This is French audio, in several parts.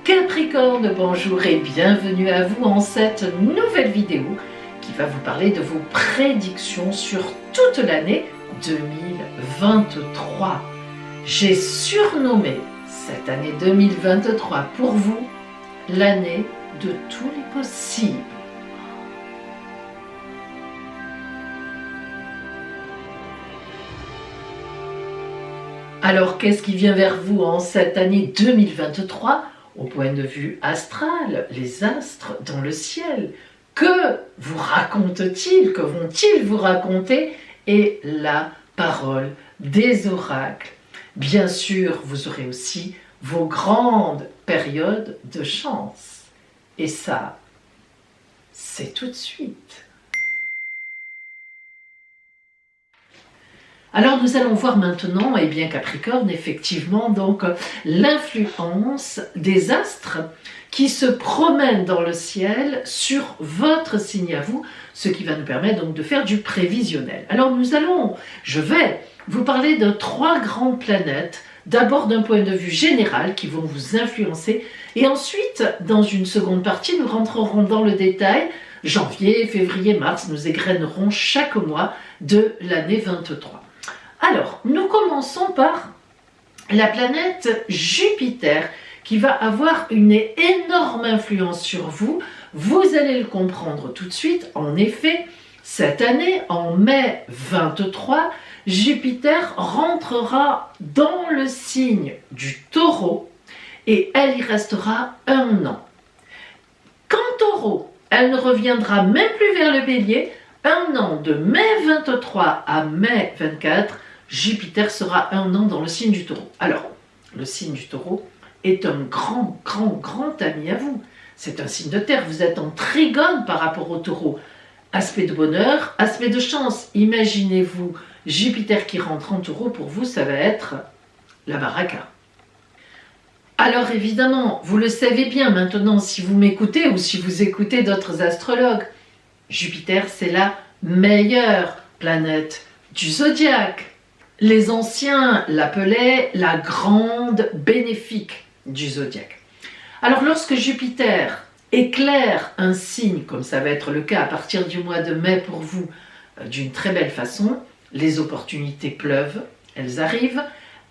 Capricorne, bonjour et bienvenue à vous en cette nouvelle vidéo qui va vous parler de vos prédictions sur toute l'année 2023. J'ai surnommé cette année 2023 pour vous l'année de tous les possibles. Alors, qu'est-ce qui vient vers vous en cette année 2023 au point de vue astral, les astres dans le ciel? Que vous racontent-ils? Que vont-ils vous raconter? Et la parole des oracles. Bien sûr, vous aurez aussi vos grandes périodes de chance. Et ça, c'est tout de suite. Alors nous allons voir maintenant, eh bien Capricorne, effectivement, donc l'influence des astres qui se promènent dans le ciel sur votre signe à vous, ce qui va nous permettre donc de faire du prévisionnel. Alors je vais vous parler de 3 grandes planètes, d'abord d'un point de vue général qui vont vous influencer, et ensuite, dans une seconde partie, nous rentrerons dans le détail. Janvier, février, mars, nous égrènerons chaque mois de l'année 23. Alors, nous commençons par la planète Jupiter qui va avoir une énorme influence sur vous. Vous allez le comprendre tout de suite. En effet, cette année, en mai 23, Jupiter rentrera dans le signe du Taureau et elle y restera 1 an. Qu'en Taureau, elle ne reviendra même plus vers le Bélier. 1 an de mai 23 à mai 24, Jupiter sera 1 an dans le signe du Taureau. Alors, le signe du Taureau est un grand ami à vous. C'est un signe de terre, vous êtes en trigone par rapport au Taureau. Aspect de bonheur, aspect de chance. Imaginez-vous Jupiter qui rentre en Taureau, pour vous, ça va être la baraka. Alors évidemment, vous le savez bien maintenant si vous m'écoutez ou si vous écoutez d'autres astrologues, Jupiter, c'est la meilleure planète du zodiaque. Les anciens l'appelaient la grande bénéfique du zodiaque. Alors lorsque Jupiter éclaire un signe, comme ça va être le cas à partir du mois de mai pour vous, d'une très belle façon, les opportunités pleuvent, elles arrivent,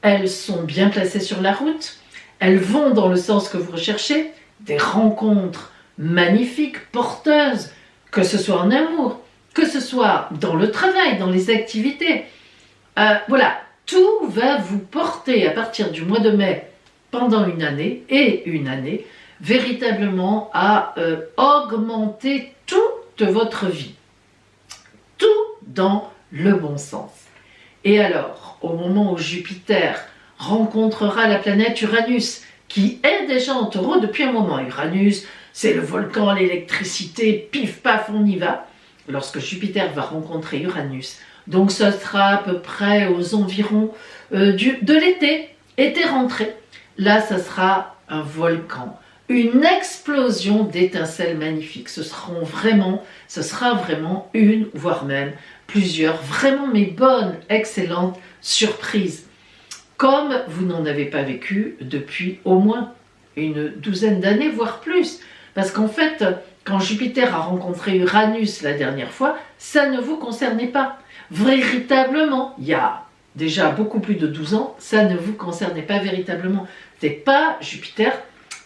elles sont bien placées sur la route, elles vont dans le sens que vous recherchez, des rencontres magnifiques, porteuses, que ce soit en amour, que ce soit dans le travail, dans les activités. Voilà, tout va vous porter à partir du mois de mai pendant une année, véritablement à augmenter toute votre vie. Tout dans le bon sens. Et alors, au moment où Jupiter rencontrera la planète Uranus, qui est déjà en Taureau depuis un moment, Uranus, c'est le volcan, l'électricité, pif paf, on y va. Lorsque Jupiter va rencontrer Uranus, donc ce sera à peu près aux environs de l'été, été rentré. Là, ça sera un volcan, une explosion d'étincelles magnifiques. Ce sera vraiment une, voire même plusieurs, vraiment mais bonnes, excellentes surprises. Comme vous n'en avez pas vécu depuis au moins une douzaine d'années, voire plus. Parce qu'en fait, quand Jupiter a rencontré Uranus la dernière fois, ça ne vous concernait pas. Véritablement, il y a déjà beaucoup plus de 12 ans, ça ne vous concernait pas véritablement. C'était pas Jupiter,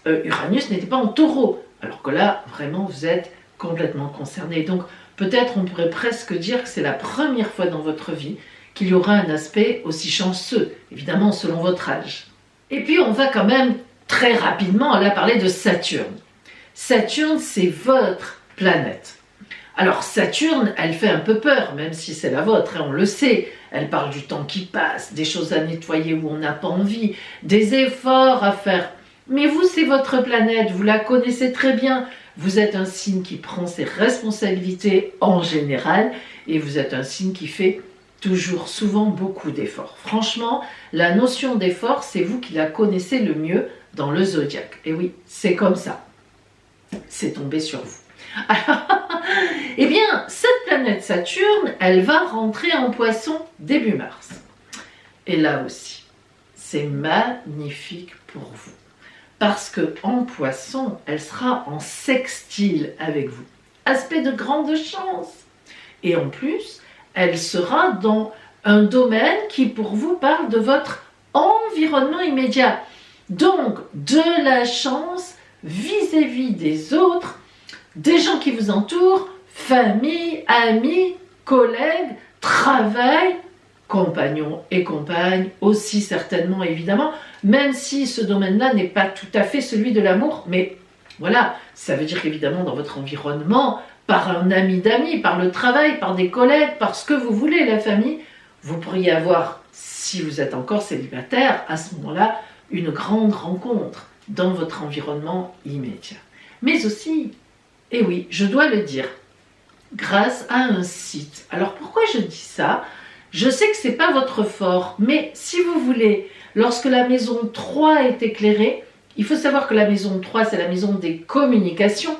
Uranus n'était pas en Taureau, alors que là, vraiment, vous êtes complètement concerné. Donc, peut-être on pourrait presque dire que c'est la première fois dans votre vie qu'il y aura un aspect aussi chanceux, évidemment selon votre âge. Et puis, on va quand même très rapidement là parler de Saturne. Saturne, c'est votre planète. Alors Saturne, elle fait un peu peur, même si c'est la vôtre, hein, on le sait. Elle parle du temps qui passe, des choses à nettoyer où on n'a pas envie, des efforts à faire. Mais vous, c'est votre planète, vous la connaissez très bien. Vous êtes un signe qui prend ses responsabilités en général et vous êtes un signe qui fait toujours, souvent, beaucoup d'efforts. Franchement, la notion d'effort, c'est vous qui la connaissez le mieux dans le zodiaque. Et oui, c'est comme ça. C'est tombé sur vous. Alors, eh bien, cette planète Saturne, elle va rentrer en Poisson début mars. Et là aussi, c'est magnifique pour vous. parce que en Poisson, elle sera en sextile avec vous. Aspect de grande chance. Et en plus, elle sera dans un domaine qui pour vous parle de votre environnement immédiat. Donc, de la chance vis-à-vis des autres, des gens qui vous entourent, famille, amis, collègues, travail, compagnons et compagnes aussi certainement évidemment, même si ce domaine-là n'est pas tout à fait celui de l'amour, mais voilà, ça veut dire qu'évidemment dans votre environnement, par un ami d'amis, par le travail, par des collègues, par ce que vous voulez, la famille, vous pourriez avoir, si vous êtes encore célibataire, à ce moment-là, une grande rencontre dans votre environnement immédiat. Mais aussi, et oui, je dois le dire, grâce à un site. Alors pourquoi je dis ça? Je sais que ce n'est pas votre fort, mais si vous voulez, lorsque la maison 3 est éclairée, il faut savoir que la maison 3, c'est la maison des communications.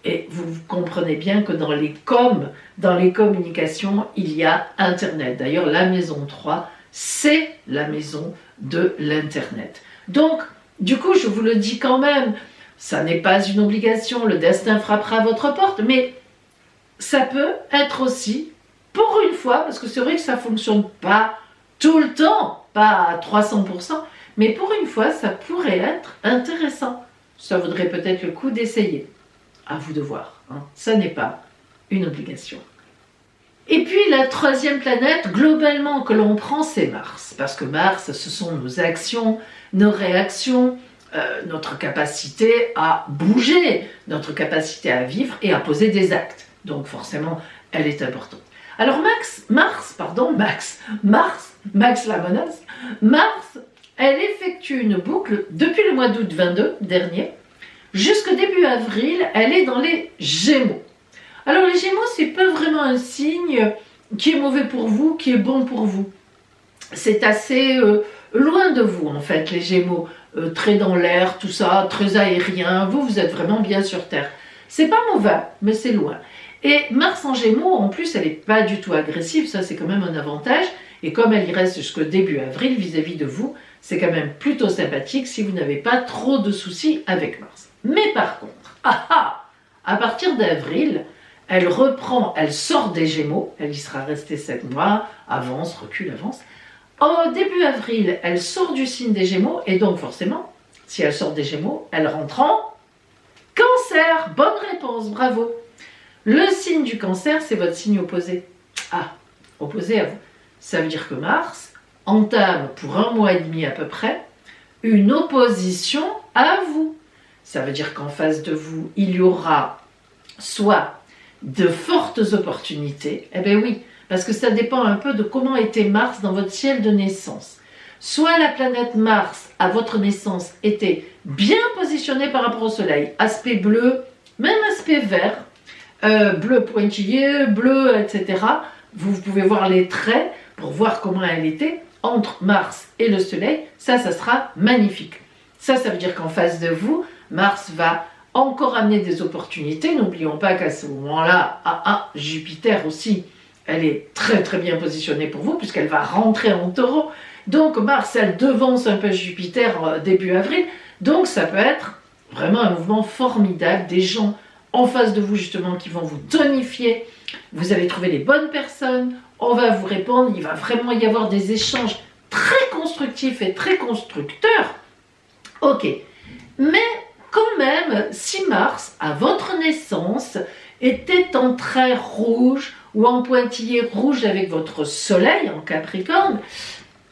Et vous comprenez bien que dans les communications, il y a Internet. D'ailleurs, la maison 3, c'est la maison de l'Internet. Donc, du coup, je vous le dis quand même, ça n'est pas une obligation, le destin frappera à votre porte, mais ça peut être aussi, pour une fois, parce que c'est vrai que ça ne fonctionne pas tout le temps, pas à 300%, mais pour une fois, ça pourrait être intéressant. Ça vaudrait peut-être le coup d'essayer. À vous de voir, hein. Ça n'est pas une obligation. Et puis la troisième planète, globalement, que l'on prend, c'est Mars. Parce que Mars, ce sont nos actions, nos réactions, notre capacité à bouger, notre capacité à vivre et à poser des actes. Donc forcément, elle est importante. Alors Mars, la menace, Mars, elle effectue une boucle depuis le mois d'août 22 dernier, jusqu'au début avril, elle est dans les Gémeaux. Alors les Gémeaux, c'est pas vraiment un signe qui est mauvais pour vous, qui est bon pour vous. C'est assez loin de vous en fait, les Gémeaux, très dans l'air, tout ça, très aérien. Vous êtes vraiment bien sur Terre. C'est pas mauvais, mais c'est loin. Et Mars en Gémeaux, en plus, elle n'est pas du tout agressive, ça c'est quand même un avantage. Et comme elle y reste jusqu'au début avril vis-à-vis de vous, c'est quand même plutôt sympathique si vous n'avez pas trop de soucis avec Mars. Mais par contre, à partir d'avril, elle reprend, elle sort des Gémeaux, elle y sera restée 7 mois, avance, recule, avance. Au début avril, elle sort du signe des Gémeaux, et donc forcément, si elle sort des Gémeaux, elle rentre en Cancer. Bonne réponse, bravo. Le signe du Cancer, c'est votre signe opposé. Opposé à vous. Ça veut dire que Mars entame pour 1 mois et demi à peu près une opposition à vous. Ça veut dire qu'en face de vous, il y aura soit de fortes opportunités, eh bien oui, parce que ça dépend un peu de comment était Mars dans votre ciel de naissance. Soit la planète Mars, à votre naissance, était bien positionnée par rapport au Soleil, aspect bleu, même aspect vert, bleu pointillé, bleu, etc. Vous pouvez voir les traits pour voir comment elle était entre Mars et le Soleil. Ça sera magnifique. Ça veut dire qu'en face de vous, Mars va encore amener des opportunités. N'oublions pas qu'à ce moment-là, Jupiter aussi, elle est très très bien positionnée pour vous puisqu'elle va rentrer en Taureau. Donc Mars, elle devance un peu Jupiter début avril. Donc ça peut être vraiment un mouvement formidable. Des gens en face de vous justement qui vont vous tonifier. Vous allez trouver les bonnes personnes. On va vous répondre. Il va vraiment y avoir des échanges très constructifs et très constructeurs. Ok. Mais quand même, si Mars, à votre naissance, était en trait rouge ou en pointillé rouge avec votre Soleil en Capricorne,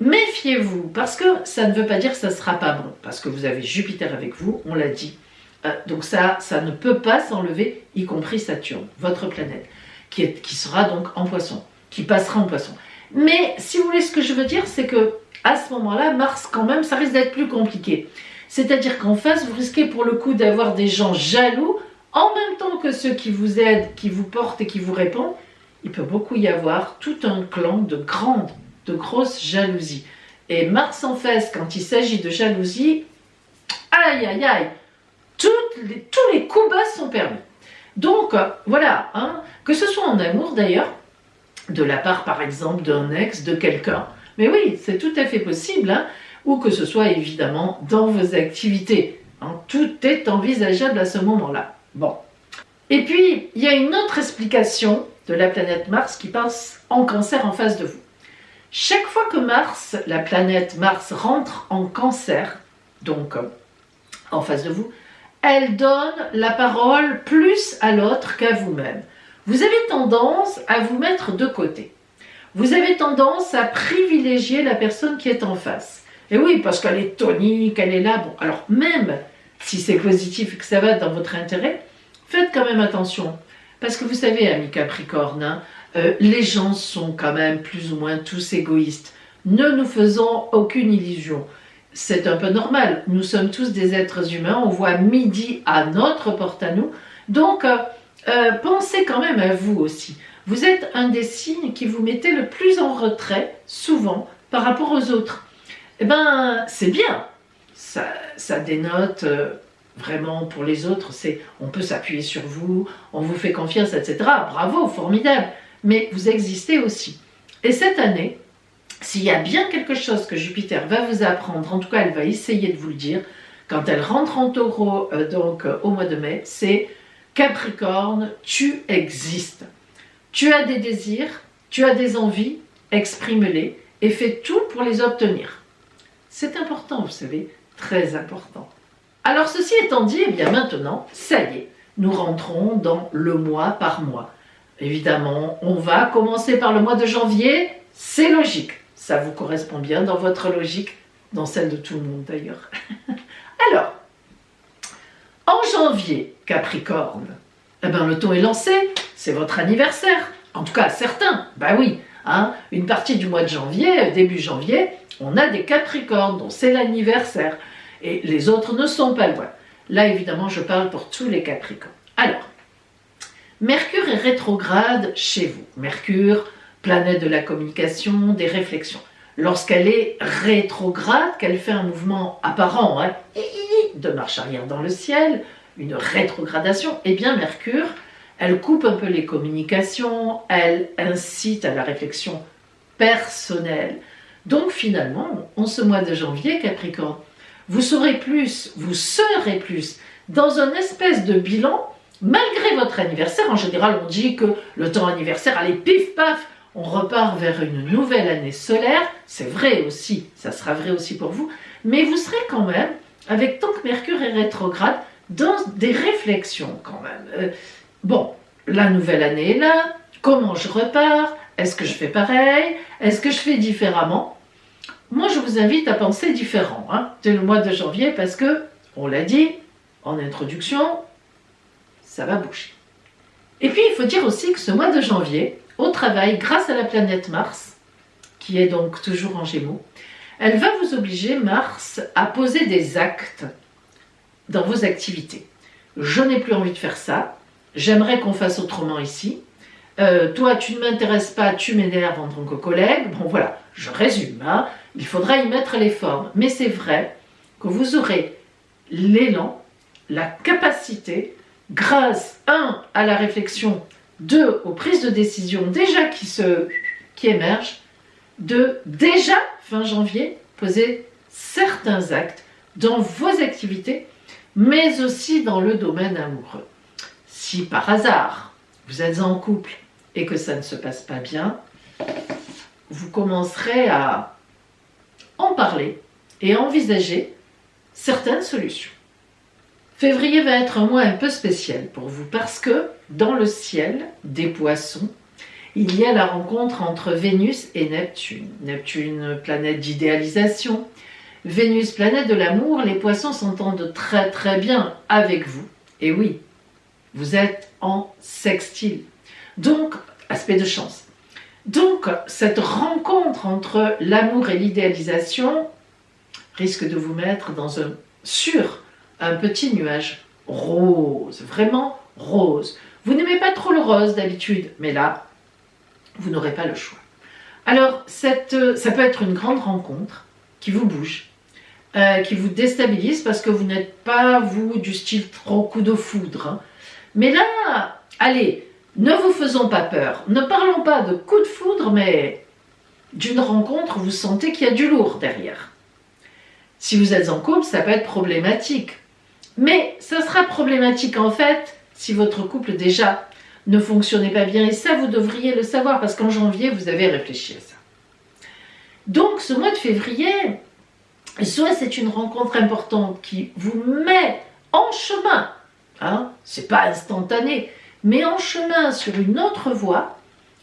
méfiez-vous, parce que ça ne veut pas dire que ça ne sera pas bon, parce que vous avez Jupiter avec vous, on l'a dit. Donc ça ne peut pas s'enlever, y compris Saturne, votre planète, qui sera donc en Poisson, qui passera en Poisson. Mais si vous voulez, ce que je veux dire, c'est que à ce moment-là, Mars, quand même, ça risque d'être plus compliqué. C'est-à-dire qu'en face, vous risquez pour le coup d'avoir des gens jaloux, en même temps que ceux qui vous aident, qui vous portent et qui vous répondent. Il peut beaucoup y avoir tout un clan de grosses jalousies. Et Mars en face, quand il s'agit de jalousie, aïe aïe aïe, tous les coups bas sont permis. Donc voilà, que ce soit en amour d'ailleurs, de la part par exemple d'un ex, de quelqu'un, mais oui, c'est tout à fait possible, ou que ce soit évidemment dans vos activités, tout est envisageable à ce moment-là. Bon. Et puis, il y a une autre explication de la planète Mars qui passe en Cancer en face de vous. Chaque fois que Mars, la planète Mars, rentre en Cancer, donc en face de vous, elle donne la parole plus à l'autre qu'à vous-même. Vous avez tendance à vous mettre de côté. Vous avez tendance à privilégier la personne qui est en face. Et oui, parce qu'elle est tonique, elle est là. Bon, alors même si c'est positif et que ça va dans votre intérêt, faites quand même attention. Parce que vous savez, amis Capricorne, hein, les gens sont quand même plus ou moins tous égoïstes. Ne nous faisons aucune illusion. C'est un peu normal. Nous sommes tous des êtres humains. On voit midi à notre porte à nous. Donc, pensez quand même à vous aussi. Vous êtes un des signes qui vous mettez le plus en retrait, souvent, par rapport aux autres. Eh bien, c'est bien. Ça dénote vraiment pour les autres. On peut s'appuyer sur vous, on vous fait confiance, etc. Bravo, formidable. Mais vous existez aussi. Et cette année, s'il y a bien quelque chose que Jupiter va vous apprendre, en tout cas, elle va essayer de vous le dire, quand elle rentre en Taureau, au mois de mai, c'est Capricorne, tu existes. Tu as des désirs, tu as des envies, exprime-les et fais tout pour les obtenir. C'est important, vous savez, très important. Alors ceci étant dit, eh bien maintenant, ça y est, nous rentrons dans le mois par mois. Évidemment, on va commencer par le mois de janvier, c'est logique. Ça vous correspond bien dans votre logique, dans celle de tout le monde d'ailleurs. Alors, en janvier, Capricorne, eh ben, le ton est lancé, c'est votre anniversaire. En tout cas, certains, bah oui, hein, une partie du mois de janvier, début janvier, on a des Capricornes dont c'est l'anniversaire. Et les autres ne sont pas loin. Là, évidemment, je parle pour tous les Capricornes. Alors, Mercure est rétrograde chez vous. Mercure, planète de la communication, des réflexions. Lorsqu'elle est rétrograde, qu'elle fait un mouvement apparent, hein, de marche arrière dans le ciel, une rétrogradation, eh bien Mercure, elle coupe un peu les communications, elle incite à la réflexion personnelle. Donc finalement, en ce mois de janvier, Capricorne, vous serez plus dans un espèce de bilan, malgré votre anniversaire. En général, on dit que le temps anniversaire, allez, pif, paf, on repart vers une nouvelle année solaire. C'est vrai aussi, ça sera vrai aussi pour vous, mais vous serez quand même, avec tant que Mercure est rétrograde, dans des réflexions quand même. Bon, la nouvelle année est là, comment je repars? Est-ce que je fais pareil? Est-ce que je fais différemment? Moi, je vous invite à penser différent, hein, dès le mois de janvier, parce que, on l'a dit en introduction, ça va bouger. Et puis, il faut dire aussi que ce mois de janvier, au travail, grâce à la planète Mars, qui est donc toujours en Gémeaux, elle va vous obliger, Mars, à poser des actes dans vos activités. Je n'ai plus envie de faire ça, j'aimerais qu'on fasse autrement ici. Toi, tu ne m'intéresses pas, tu m'énerves en tant que collègue. Bon, voilà, je résume, hein. Il faudra y mettre les formes. Mais c'est vrai que vous aurez l'élan, la capacité, grâce, 1, à la réflexion, 2, aux prises de décision déjà qui émergent, de déjà, fin janvier, poser certains actes dans vos activités, mais aussi dans le domaine amoureux. Si par hasard, vous êtes en couple et que ça ne se passe pas bien, vous commencerez à en parler et à envisager certaines solutions. Février va être un mois un peu spécial pour vous parce que dans le ciel des poissons, il y a la rencontre entre Vénus et Neptune. Neptune, planète d'idéalisation. Vénus, planète de l'amour. Les poissons s'entendent très très bien avec vous. Et oui, vous êtes en sextile. Donc, aspect de chance. Donc, cette rencontre entre l'amour et l'idéalisation risque de vous mettre sur un petit nuage rose, vraiment rose. Vous n'aimez pas trop le rose d'habitude, mais là, vous n'aurez pas le choix. Alors, ça peut être une grande rencontre qui vous bouge, qui vous déstabilise parce que vous n'êtes pas, vous, du style trop coup de foudre. Hein. Mais là, allez, ne vous faisons pas peur. Ne parlons pas de coup de foudre, mais d'une rencontre, vous sentez qu'il y a du lourd derrière. Si vous êtes en couple, ça peut être problématique. Mais ça sera problématique en fait si votre couple déjà ne fonctionnait pas bien. Et ça, vous devriez le savoir parce qu'en janvier, vous avez réfléchi à ça. Donc, ce mois de février, soit c'est une rencontre importante qui vous met en chemin, hein, c'est pas instantané, mais en chemin sur une autre voie,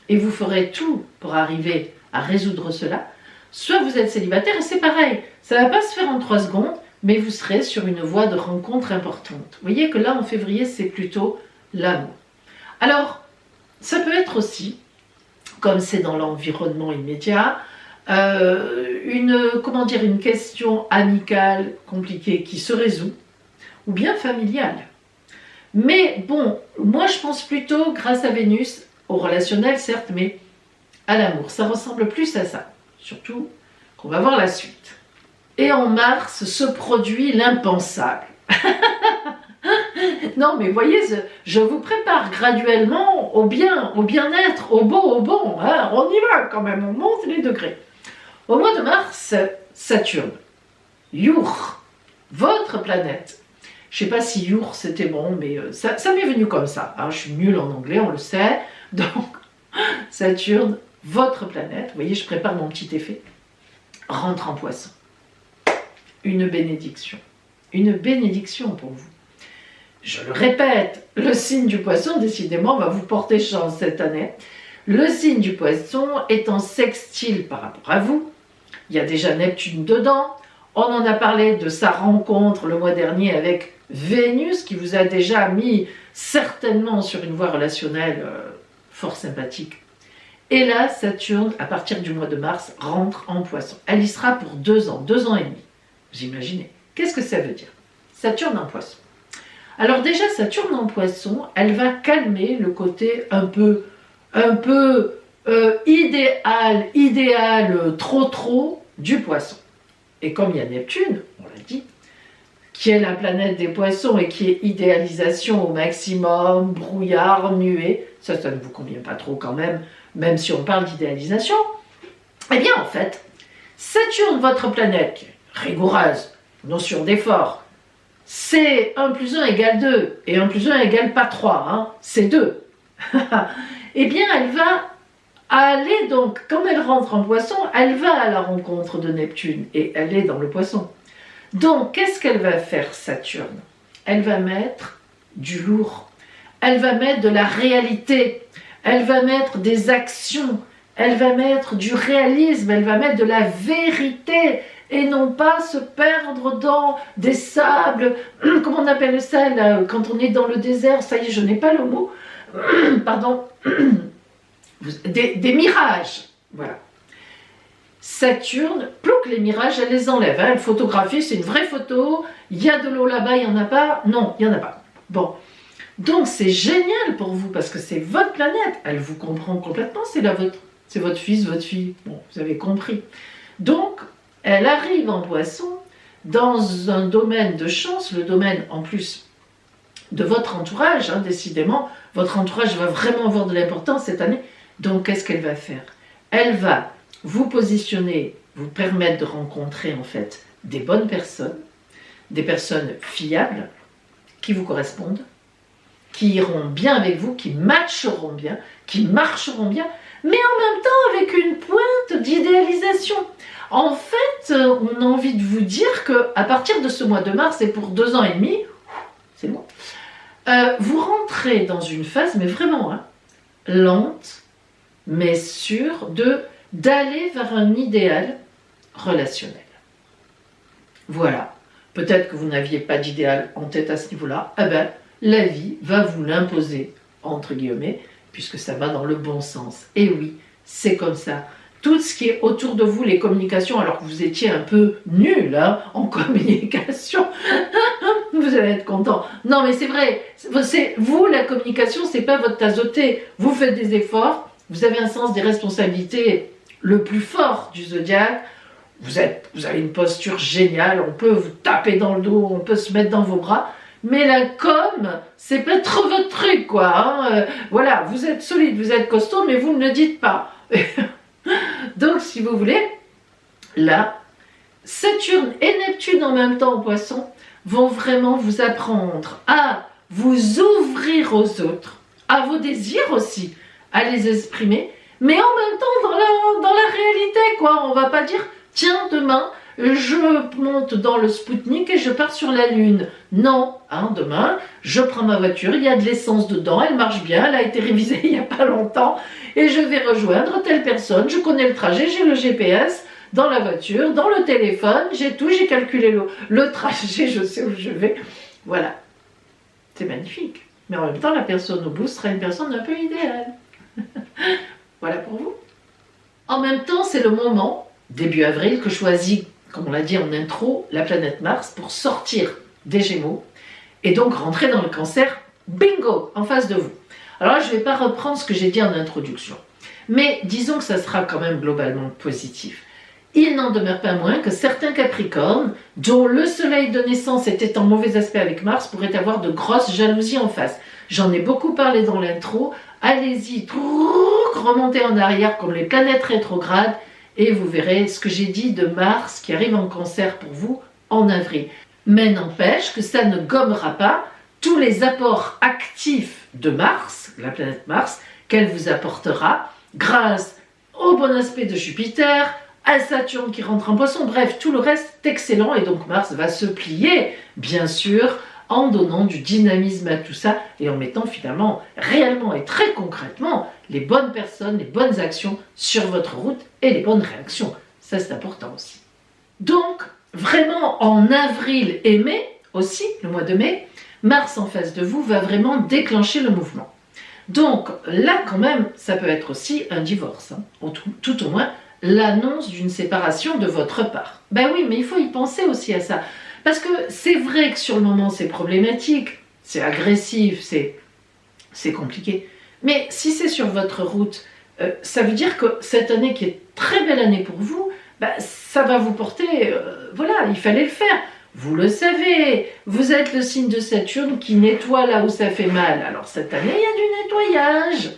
et vous ferez tout pour arriver à résoudre cela, soit vous êtes célibataire et c'est pareil, ça ne va pas se faire en 3 secondes, mais vous serez sur une voie de rencontre importante. Vous voyez que là, en février, c'est plutôt l'amour. Alors, ça peut être aussi, comme c'est dans l'environnement immédiat, une question amicale compliquée qui se résout, ou bien familiale. Mais bon, moi je pense plutôt, grâce à Vénus, au relationnel certes, mais à l'amour. Ça ressemble plus à ça. Surtout qu'on va voir la suite. Et en mars se produit l'impensable. Non mais voyez, je vous prépare graduellement au bien, au bien-être, au beau, au bon. Hein, on y va quand même, on monte les degrés. Au mois de mars, Saturne, Iour, votre planète. Je ne sais pas si Iour c'était bon, mais ça m'est venu comme ça. Hein, je suis nulle en anglais, on le sait. Donc, Saturne, votre planète, vous voyez, je prépare mon petit effet, rentre en Poisson. Une bénédiction pour vous. Je le répète, le signe du Poisson, décidément, va vous porter chance cette année. Le signe du Poisson est en sextile par rapport à vous. Il y a déjà Neptune dedans. On en a parlé de sa rencontre le mois dernier avec Vénus, qui vous a déjà mis certainement sur une voie relationnelle fort sympathique. Et là, Saturne, à partir du mois de mars, rentre en Poisson. Elle y sera pour 2 ans, 2 ans et demi. Vous imaginez. Qu'est-ce que ça veut dire? Saturne en Poisson. Alors déjà, Saturne en Poisson, elle va calmer le côté un peu idéal, trop du Poisson. Et comme il y a Neptune, on l'a dit, qui est la planète des Poissons et qui est idéalisation au maximum, brouillard, muet, ça ne vous convient pas trop quand même si on parle d'idéalisation, eh bien en fait, Saturne, votre planète, qui est rigoureuse, notion d'effort, c'est 1 + 1 = 2, et 1 + 1 = pas 3, hein, c'est 2. Eh bien, elle va aller donc, quand elle rentre en Poisson, elle va à la rencontre de Neptune, et elle est dans le Poisson. Donc, qu'est-ce qu'elle va faire, Saturne? Elle va mettre du lourd, elle va mettre de la réalité, elle va mettre des actions, elle va mettre du réalisme, elle va mettre de la vérité, et non pas se perdre dans des sables, comment on appelle ça là, quand on est dans le désert, ça y est, je n'ai pas le mot, pardon, des mirages, voilà. Saturne, plouc, les mirages, elle les enlève, hein, elle photographie, c'est une vraie photo, il y a de l'eau là-bas, il n'y en a pas, non, il n'y en a pas. Bon, donc c'est génial pour vous, parce que c'est votre planète, elle vous comprend complètement, c'est la vôtre, c'est votre fils, votre fille, bon, vous avez compris. Donc, elle arrive en Poisson dans un domaine de chance, le domaine en plus de votre entourage, hein, décidément, votre entourage va vraiment avoir de l'importance cette année. Donc, qu'est-ce qu'elle va faire? Elle va vous positionner, vous permettre de rencontrer en fait des bonnes personnes, des personnes fiables, qui vous correspondent, qui iront bien avec vous, qui matcheront bien, qui marcheront bien, mais en même temps avec une pointe d'idéalisation. En fait, on a envie de vous dire qu'à partir de ce mois de mars et pour 2 ans et demi, c'est bon, vous rentrez dans une phase, mais vraiment hein, lente, mais sûre, d'aller vers un idéal relationnel. Voilà. Peut-être que vous n'aviez pas d'idéal en tête à ce niveau-là. Eh bien, la vie va vous l'imposer, entre guillemets, puisque ça va dans le bon sens. Et oui, c'est comme ça. Tout ce qui est autour de vous, les communications, alors que vous étiez un peu nul hein, en communication, vous allez être content. Non, mais c'est vrai, vous, la communication, c'est pas votre tasse de thé. Vous faites des efforts, vous avez un sens des responsabilités le plus fort du zodiaque. Vous avez une posture géniale, on peut vous taper dans le dos, on peut se mettre dans vos bras. Mais la com, c'est pas trop votre truc, quoi. Hein. Voilà, vous êtes solide, vous êtes costaud, mais vous ne le dites pas. Donc, si vous voulez, là, Saturne et Neptune en même temps en Poisson vont vraiment vous apprendre à vous ouvrir aux autres, à vos désirs aussi, à les exprimer, mais en même temps dans la réalité, quoi. On va pas dire, tiens, demain, je monte dans le Spoutnik et je pars sur la Lune. Non, hein, demain, je prends ma voiture, il y a de l'essence dedans, elle marche bien, elle a été révisée il n'y a pas longtemps, et je vais rejoindre telle personne, je connais le trajet, j'ai le GPS, dans la voiture, dans le téléphone, j'ai tout, j'ai calculé le trajet, je sais où je vais. Voilà. C'est magnifique. Mais en même temps, la personne au bout sera une personne un peu idéale. Voilà pour vous. En même temps, c'est le moment, début avril, que choisit, comme on l'a dit en intro, la planète Mars pour sortir des Gémeaux et donc rentrer dans le Cancer, bingo, en face de vous. Alors là, je ne vais pas reprendre ce que j'ai dit en introduction, mais disons que ça sera quand même globalement positif. Il n'en demeure pas moins que certains Capricornes, dont le soleil de naissance était en mauvais aspect avec Mars, pourraient avoir de grosses jalousies en face. J'en ai beaucoup parlé dans l'intro. Allez-y, remontez en arrière comme les planètes rétrogrades et vous verrez ce que j'ai dit de Mars qui arrive en Cancer pour vous en avril. Mais n'empêche que ça ne gommera pas tous les apports actifs de Mars, la planète Mars, qu'elle vous apportera grâce au bon aspect de Jupiter, à Saturne qui rentre en Poisson, bref, tout le reste est excellent et donc Mars va se plier, bien sûr, en donnant du dynamisme à tout ça et en mettant finalement, réellement et très concrètement, les bonnes personnes, les bonnes actions sur votre route et les bonnes réactions. Ça, c'est important aussi. Donc, vraiment, en avril et mai, aussi, le mois de mai, Mars en face de vous va vraiment déclencher le mouvement. Donc, là, quand même, ça peut être aussi un divorce, hein, tout au moins, l'annonce d'une séparation de votre part. Ben oui, mais il faut y penser aussi à ça. Parce que c'est vrai que sur le moment, c'est problématique, c'est agressif, c'est compliqué. Mais si c'est sur votre route, ça veut dire que cette année qui est très belle année pour vous, ben, ça va vous porter... voilà, il fallait le faire. Vous le savez, vous êtes le signe de Saturne qui nettoie là où ça fait mal. Alors cette année, il y a du nettoyage,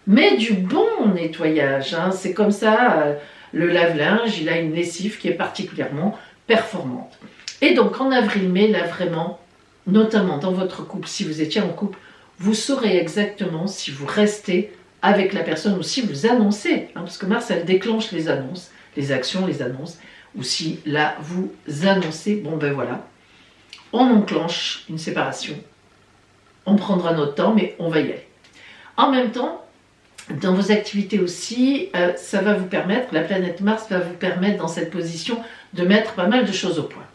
mais du bon nettoyage. Hein. C'est comme ça... le lave-linge, il a une lessive qui est particulièrement performante. Et donc en avril-mai, là vraiment, notamment dans votre couple, si vous étiez en couple, vous saurez exactement si vous restez avec la personne ou si vous annoncez, hein, parce que Mars, elle déclenche les annonces, les actions, les annonces, ou si là, vous annoncez, bon ben voilà, on enclenche une séparation, on prendra notre temps, mais on va y aller. En même temps, dans vos activités aussi, ça va vous permettre, la planète Mars va vous permettre dans cette position de mettre pas mal de choses au point,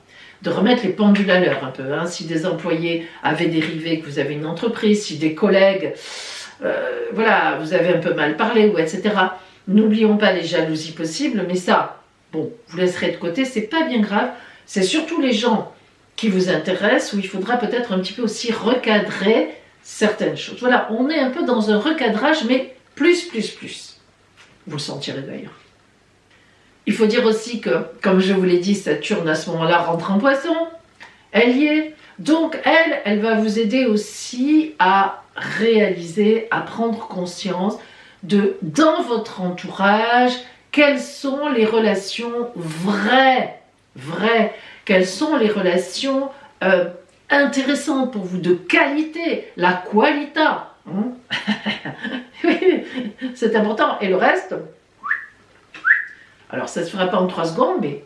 de remettre les pendules à l'heure un peu. Hein. Si des employés avaient dérivé, que vous avez une entreprise, si des collègues, voilà, vous avez un peu mal parlé, ou etc. N'oublions pas les jalousies possibles, mais ça, bon, vous laisserez de côté, c'est pas bien grave. C'est surtout les gens qui vous intéressent où il faudra peut-être un petit peu aussi recadrer certaines choses. Voilà, on est un peu dans un recadrage, mais plus. Vous le sentirez d'ailleurs. Il faut dire aussi que, comme je vous l'ai dit, Saturne à ce moment-là rentre en Poisson. Elle y est. Donc elle va vous aider aussi à réaliser, à prendre conscience de, dans votre entourage, quelles sont les relations vraies, quelles sont les relations intéressantes pour vous, de qualité, la qualita. Hein. Oui, c'est important. Et le reste, alors ça ne se fera pas en 3 secondes, mais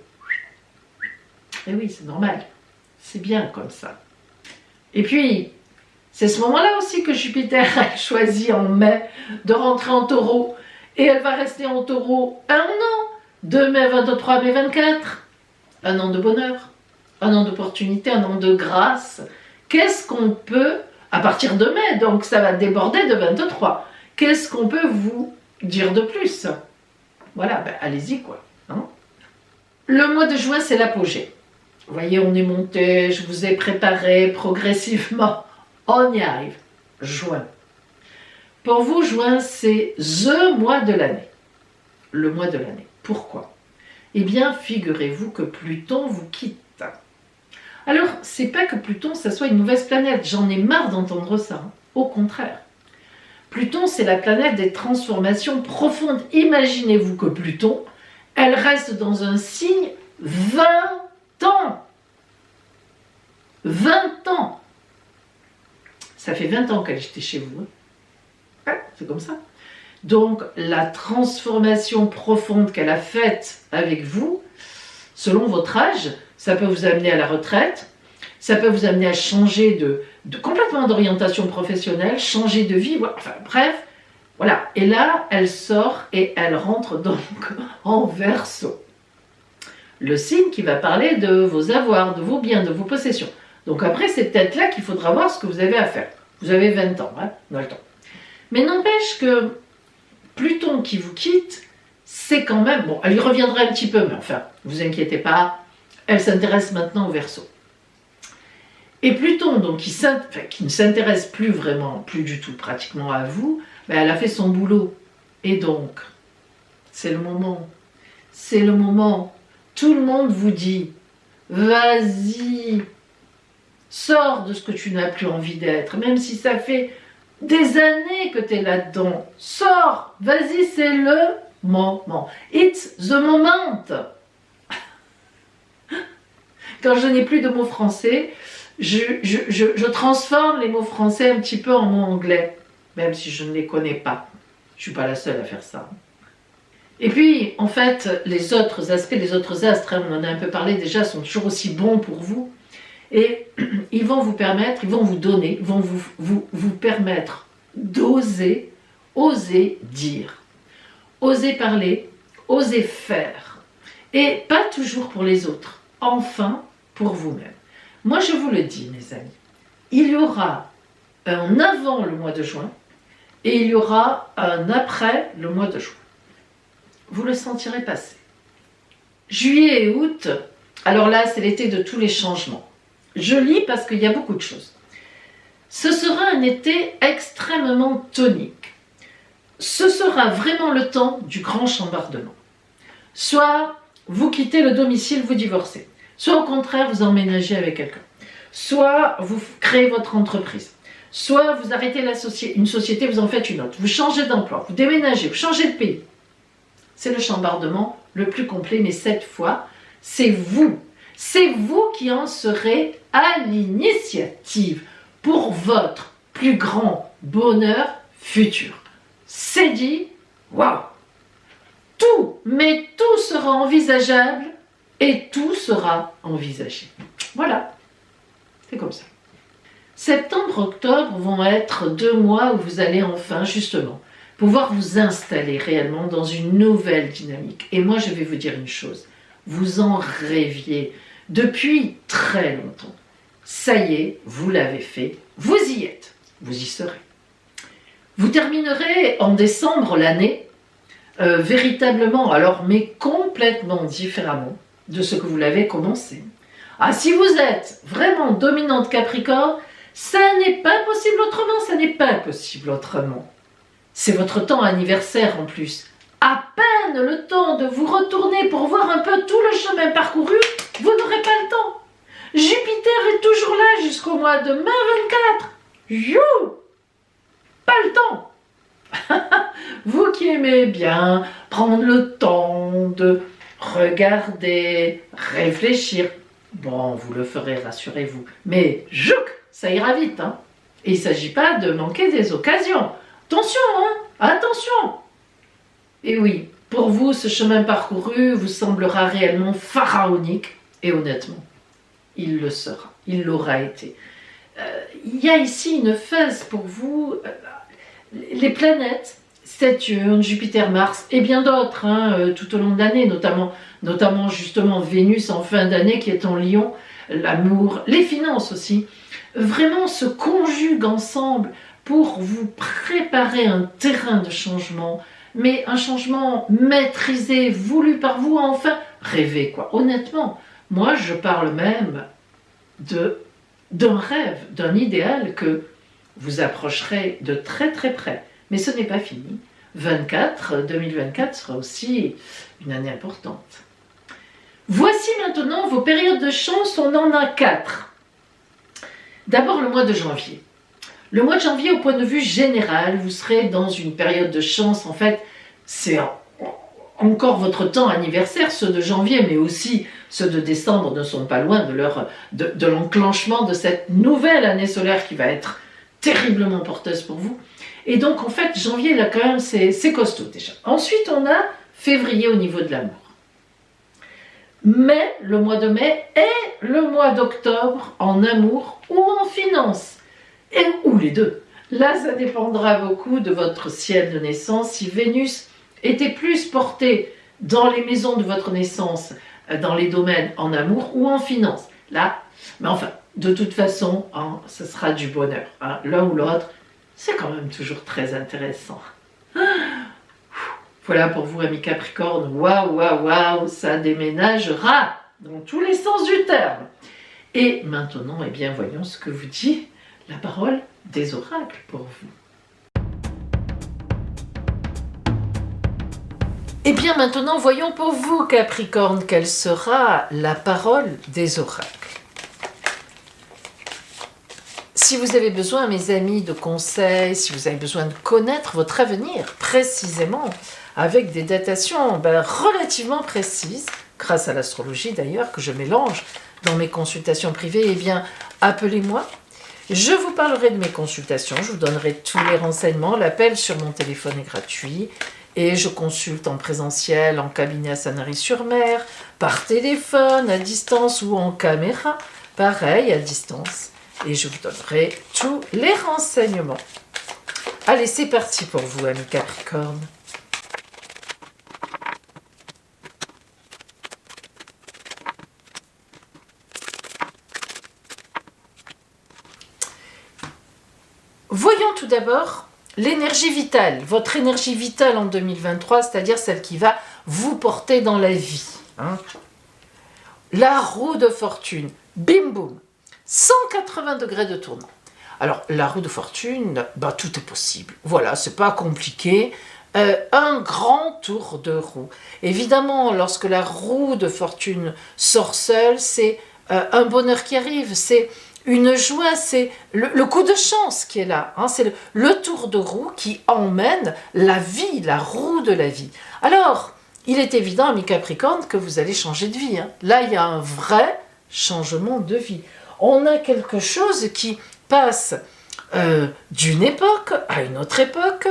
oui, c'est normal. C'est bien comme ça. Et puis, c'est ce moment-là aussi que Jupiter a choisi en mai de rentrer en Taureau. Et elle va rester en Taureau 1 an, de mai 23 à mai 24. Un an de bonheur, un an d'opportunité, un an de grâce. Qu'est-ce qu'on peut, à partir de mai, donc ça va déborder de 23, qu'est-ce qu'on peut vous dire de plus? Voilà, ben allez-y quoi. Hein. Le mois de juin, c'est l'apogée. Vous voyez, on est monté, je vous ai préparé progressivement. On y arrive. Juin. Pour vous, juin, c'est THE mois de l'année. Le mois de l'année. Pourquoi? Eh bien, figurez-vous que Pluton vous quitte. Alors, c'est pas que Pluton, ça soit une mauvaise planète. J'en ai marre d'entendre ça. Hein. Au contraire. Pluton, c'est la planète des transformations profondes. Imaginez-vous que Pluton, elle reste dans un signe 20 ans. 20 ans. Ça fait 20 ans qu'elle était chez vous. Hein. Ouais, c'est comme ça. Donc, la transformation profonde qu'elle a faite avec vous, selon votre âge, ça peut vous amener à la retraite, ça peut vous amener à changer de complètement d'orientation professionnelle, changer de vie, enfin bref, voilà. Et là, elle sort et elle rentre donc en Verseau. Le signe qui va parler de vos avoirs, de vos biens, de vos possessions. Donc après, c'est peut-être là qu'il faudra voir ce que vous avez à faire. Vous avez 20 ans, hein, on a le temps. Mais n'empêche que Pluton qui vous quitte, c'est quand même... Bon, elle y reviendra un petit peu, mais enfin, ne vous inquiétez pas, elle s'intéresse maintenant au Verseau. Et Pluton, donc, qui ne s'intéresse plus vraiment, plus du tout pratiquement à vous, ben, elle a fait son boulot. Et donc, c'est le moment. C'est le moment. Tout le monde vous dit, vas-y, sors de ce que tu n'as plus envie d'être, même si ça fait des années que tu es là-dedans. Sors, vas-y, c'est le moment. It's the moment. Quand je n'ai plus de mots français, je transforme les mots français un petit peu en mots anglais, même si je ne les connais pas. Je ne suis pas la seule à faire ça. Et puis, en fait, les autres aspects, les autres astres, hein, on en a un peu parlé déjà, sont toujours aussi bons pour vous. Et ils vont vous permettre, ils vont vous donner, ils vont vous permettre d'oser, oser dire, oser parler, oser faire. Et pas toujours pour les autres, enfin pour vous-même. Moi, je vous le dis, mes amis, il y aura un avant le mois de juin et il y aura un après le mois de juin. Vous le sentirez passer. Juillet et août, alors là, c'est l'été de tous les changements. Je lis parce qu'il y a beaucoup de choses. Ce sera un été extrêmement tonique. Ce sera vraiment le temps du grand chambardement. Soit vous quittez le domicile, vous divorcez. Soit au contraire, vous emménagez avec quelqu'un. Soit vous créez votre entreprise. Soit vous arrêtez une société, vous en faites une autre. Vous changez d'emploi, vous déménagez, vous changez de pays. C'est le chambardement le plus complet, mais cette fois, c'est vous. C'est vous qui en serez à l'initiative pour votre plus grand bonheur futur. C'est dit, waouh! Tout, mais tout sera envisageable et tout sera envisagé. Voilà, c'est comme ça. Septembre, octobre vont être 2 mois où vous allez enfin, justement, pouvoir vous installer réellement dans une nouvelle dynamique. Et moi, je vais vous dire une chose, vous en rêviez depuis très longtemps. Ça y est, vous l'avez fait, vous y êtes, vous y serez. Vous terminerez en décembre l'année, véritablement, alors mais complètement différemment de ce que vous l'avez commencé. Ah, si vous êtes vraiment dominante Capricorne, ça n'est pas possible autrement, ça n'est pas possible autrement. C'est votre temps anniversaire en plus. À peine le temps de vous retourner pour voir un peu tout le chemin parcouru, vous n'aurez pas le temps. Jupiter est toujours là jusqu'au mois de mai 24. You! Pas le temps. Vous qui aimez bien prendre le temps de regarder, réfléchir, bon, vous le ferez, rassurez-vous. Mais jouc, ça ira vite. Hein. Et il ne s'agit pas de manquer des occasions. Attention, hein, attention. Et oui, pour vous, ce chemin parcouru vous semblera réellement pharaonique. Et honnêtement, il le sera, il l'aura été. Il y a ici une phase pour vous, les planètes, Saturne, Jupiter, Mars et bien d'autres hein, tout au long de l'année, notamment justement Vénus en fin d'année qui est en Lion, l'amour, les finances aussi, vraiment se conjuguent ensemble pour vous préparer un terrain de changement, mais un changement maîtrisé, voulu par vous, enfin, rêvé quoi. Honnêtement, moi je parle même d'un rêve, d'un idéal que vous approcherez de très très près. Mais ce n'est pas fini. 2024 sera aussi une année importante. Voici maintenant vos périodes de chance, on en a 4. D'abord le mois de janvier. Le mois de janvier, au point de vue général, vous serez dans une période de chance. En fait, c'est encore votre temps anniversaire, ceux de janvier, mais aussi ceux de décembre ne sont pas loin de l'enclenchement de cette nouvelle année solaire qui va être terriblement porteuse pour vous. Et donc, en fait, janvier, là, quand même, c'est costaud déjà. Ensuite, on a février au niveau de l'amour. Mais, le mois de mai est le mois d'octobre en amour ou en finance. Ou les deux. Là, ça dépendra beaucoup de votre ciel de naissance. Si Vénus était plus portée dans les maisons de votre naissance, dans les domaines en amour ou en finance. Là, mais enfin, de toute façon, hein, ce sera du bonheur. Hein. L'un ou l'autre, c'est quand même toujours très intéressant. Voilà pour vous, amis Capricorne. Waouh, waouh, waouh, ça déménagera dans tous les sens du terme. Et maintenant, eh bien, voyons ce que vous dit la parole des oracles pour vous. Et bien maintenant, voyons pour vous, Capricorne, quelle sera la parole des oracles. Si vous avez besoin, mes amis, de conseils, si vous avez besoin de connaître votre avenir précisément, avec des datations relativement précises, grâce à l'astrologie d'ailleurs, que je mélange dans mes consultations privées, eh bien, appelez-moi. Je vous parlerai de mes consultations, je vous donnerai tous les renseignements. L'appel sur mon téléphone est gratuit. Et je consulte en présentiel, en cabinet à Sanary-sur-Mer, par téléphone, à distance ou en caméra, pareil, à distance. Et je vous donnerai tous les renseignements. Allez, c'est parti pour vous, amis Capricorne. Voyons tout d'abord l'énergie vitale, votre énergie vitale en 2023, c'est-à-dire celle qui va vous porter dans la vie. Hein. La roue de fortune, bim boum, 180 degrés de tournant. Alors, la roue de fortune, tout est possible. Voilà, c'est pas compliqué. Un grand tour de roue. Évidemment, lorsque la roue de fortune sort seule, c'est un bonheur qui arrive, c'est une joie, c'est le coup de chance qui est là. Hein, c'est le tour de roue qui emmène la vie, la roue de la vie. Alors, il est évident, amis Capricorne, que vous allez changer de vie. Hein. Là, il y a un vrai changement de vie. On a quelque chose qui passe d'une époque à une autre époque,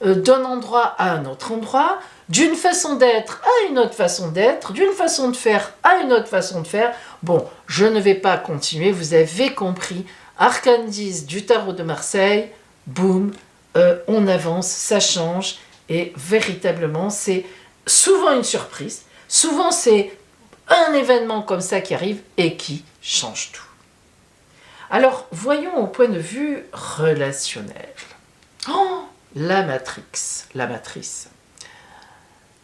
d'un endroit à un autre endroit, d'une façon d'être à une autre façon d'être, d'une façon de faire à une autre façon de faire. Bon, je ne vais pas continuer, vous avez compris. Arcane 10 du tarot de Marseille, boum, on avance, ça change, et véritablement, c'est souvent une surprise, souvent c'est un événement comme ça qui arrive et qui change tout. Alors, voyons au point de vue relationnel. Oh, la matrice, la matrice.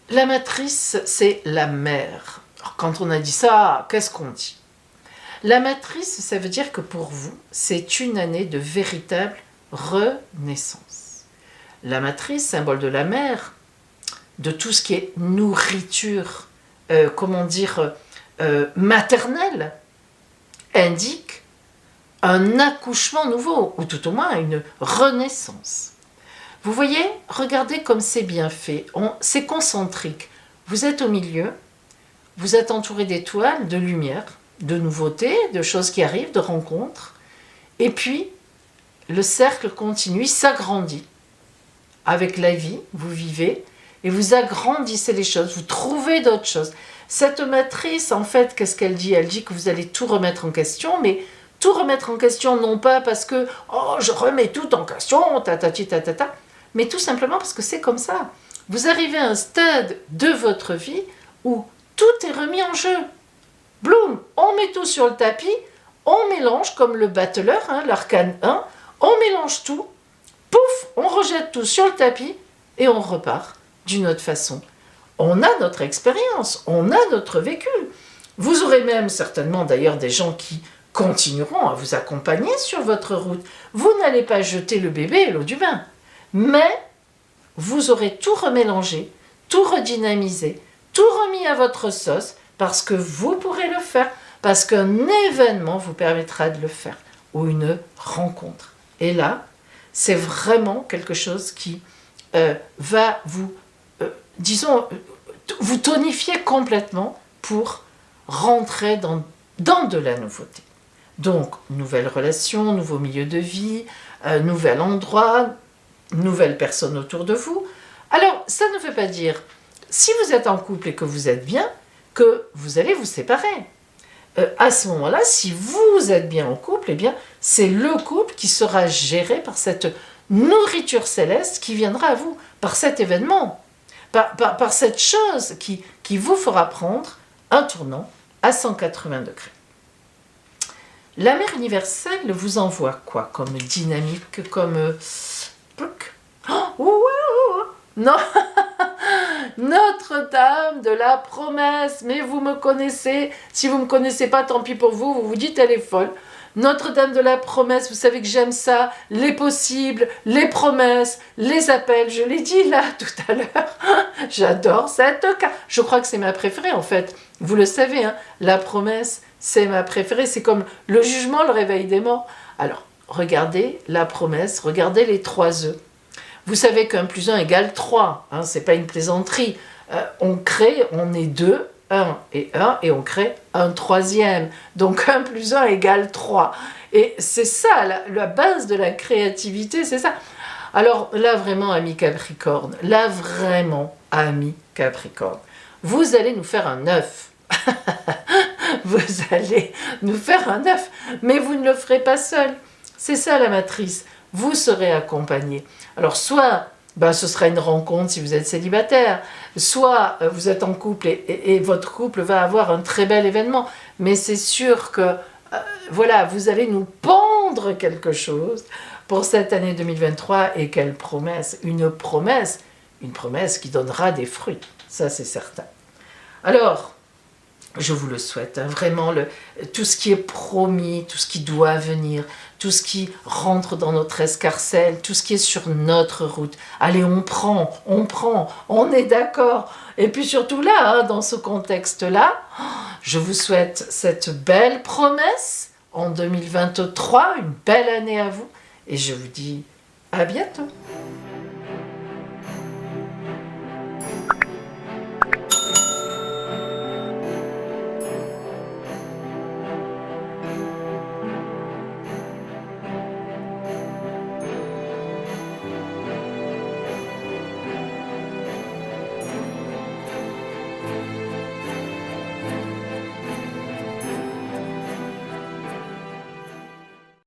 La matrice, c'est la mère. Alors, quand on a dit ça, qu'est-ce qu'on dit? La matrice, ça veut dire que pour vous, c'est une année de véritable renaissance. La matrice, symbole de la mère, de tout ce qui est nourriture, maternelle, indique un accouchement nouveau, ou tout au moins une renaissance. Vous voyez, regardez comme c'est bien fait, c'est concentrique. Vous êtes au milieu, vous êtes entouré d'étoiles, de lumière, de nouveautés, de choses qui arrivent, de rencontres. Et puis, le cercle continue, s'agrandit. Avec la vie, vous vivez et vous agrandissez les choses, vous trouvez d'autres choses. Cette matrice, en fait, qu'est-ce qu'elle dit? Elle dit que vous allez tout remettre en question, mais tout remettre en question, non pas parce que « oh, je remets tout en question, tatati tatata », mais tout simplement parce que c'est comme ça. Vous arrivez à un stade de votre vie où tout est remis en jeu. Bloom, on met tout sur le tapis, on mélange comme le battleur, l'arcane 1, on mélange tout, pouf, on rejette tout sur le tapis et on repart d'une autre façon. On a notre expérience, on a notre vécu. Vous aurez même certainement d'ailleurs des gens qui continueront à vous accompagner sur votre route. Vous n'allez pas jeter le bébé et l'eau du bain. Mais vous aurez tout remélangé, tout redynamisé, tout remis à votre sauce, parce que vous pourrez le faire, parce qu'un événement vous permettra de le faire, ou une rencontre. Et là, c'est vraiment quelque chose qui va vous, vous tonifiez complètement pour rentrer dans de la nouveauté. Donc, nouvelle relation, nouveau milieu de vie, nouvel endroit, nouvelle personne autour de vous. Alors, ça ne veut pas dire, si vous êtes en couple et que vous êtes bien, que vous allez vous séparer. À ce moment-là, si vous êtes bien en couple, eh bien, c'est le couple qui sera géré par cette nourriture céleste qui viendra à vous, par cet événement, par cette chose qui vous fera prendre un tournant à 180 degrés. La mère universelle vous envoie quoi comme dynamique, comme... Non. Notre-Dame de la promesse, mais vous me connaissez, si vous ne me connaissez pas, tant pis pour vous, vous vous dites elle est folle. Notre-Dame de la promesse, vous savez que j'aime ça, les possibles, les promesses, les appels, je l'ai dit là tout à l'heure, j'adore cette carte, je crois que c'est ma préférée en fait, vous le savez, hein, la promesse c'est ma préférée, c'est comme le jugement, le réveil des morts. Alors, regardez la promesse, regardez les 3 œufs. Vous savez qu'1 + 1 = 3, hein, c'est pas une plaisanterie. On est 2, 1 et 1, et on crée un 3e. Donc 1 + 1 = 3. Et c'est ça, la base de la créativité, c'est ça. Alors là, vraiment, ami Capricorne, là, vraiment, ami Capricorne, vous allez nous faire un œuf. Vous allez nous faire un œuf, mais vous ne le ferez pas seul. C'est ça la matrice. Vous serez accompagné. Alors soit ce sera une rencontre si vous êtes célibataire, soit vous êtes en couple et votre couple va avoir un très bel événement, mais c'est sûr que voilà, vous allez nous pondre quelque chose pour cette année 2023, et quelle promesse, une promesse qui donnera des fruits, ça c'est certain. Alors, je vous le souhaite, hein, vraiment, tout ce qui est promis, tout ce qui doit venir, tout ce qui rentre dans notre escarcelle, tout ce qui est sur notre route. Allez, on prend, on est d'accord. Et puis surtout là, hein, dans ce contexte-là, je vous souhaite cette belle promesse en 2023, une belle année à vous, et je vous dis à bientôt.